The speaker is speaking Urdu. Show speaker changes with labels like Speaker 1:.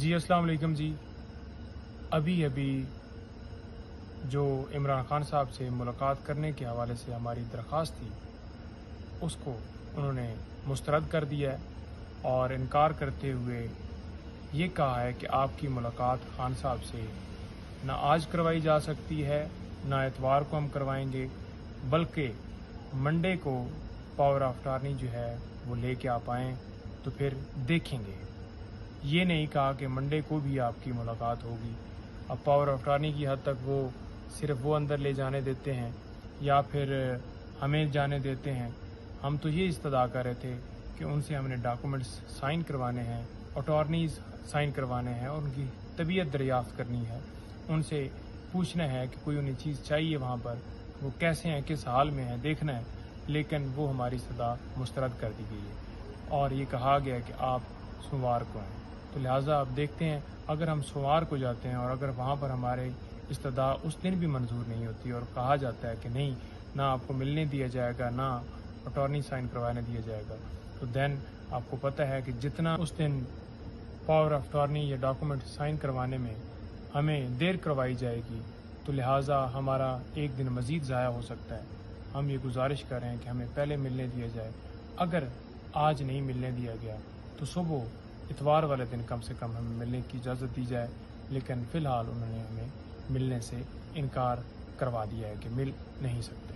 Speaker 1: جی السلام علیکم جی. ابھی جو عمران خان صاحب سے ملاقات کرنے کے حوالے سے ہماری درخواست تھی اس کو انہوں نے مسترد کر دیا ہے اور انکار کرتے ہوئے یہ کہا ہے کہ آپ کی ملاقات خان صاحب سے نہ آج کروائی جا سکتی ہے نہ اتوار کو ہم کروائیں گے، بلکہ منڈے کو پاور آف اٹارنی جو ہے وہ لے کے آپ آئیں تو پھر دیکھیں گے. یہ نہیں کہا کہ منڈے کو بھی آپ کی ملاقات ہوگی. اب پاور آف اٹارنی کی حد تک وہ صرف وہ اندر لے جانے دیتے ہیں یا پھر ہمیں جانے دیتے ہیں. ہم تو یہ استدعا کر رہے تھے کہ ان سے ہم نے ڈاکومنٹس سائن کروانے ہیں، اٹارنیز سائن کروانے ہیں اور ان کی طبیعت دریافت کرنی ہے، ان سے پوچھنا ہے کہ کوئی انہیں چیز چاہیے وہاں پر، وہ کیسے ہیں، کس حال میں ہیں، دیکھنا ہے. لیکن وہ ہماری استدعا مسترد کر دی گئی ہے اور یہ کہا گیا کہ آپ سوموار کو آئیں. تو لہٰذا آپ دیکھتے ہیں اگر ہم سوموار کو جاتے ہیں اور اگر وہاں پر ہمارے استدعا اس دن بھی منظور نہیں ہوتی اور کہا جاتا ہے کہ نہیں، نہ آپ کو ملنے دیا جائے گا نہ اٹارنی سائن کروانے دیا جائے گا، تو دین آپ کو پتہ ہے کہ جتنا اس دن پاور آف اٹارنی یا ڈاکومنٹ سائن کروانے میں ہمیں دیر کروائی جائے گی تو لہٰذا ہمارا ایک دن مزید ضائع ہو سکتا ہے. ہم یہ گزارش کر رہے ہیں کہ ہمیں پہلے ملنے دیا جائے. اگر آج نہیں ملنے دیا گیا تو صبح اتوار والے دن کم سے کم ہمیں ملنے کی اجازت دی جائے. لیکن فی الحال انہوں نے ہمیں ملنے سے انکار کروا دیا ہے کہ مل نہیں سکتے.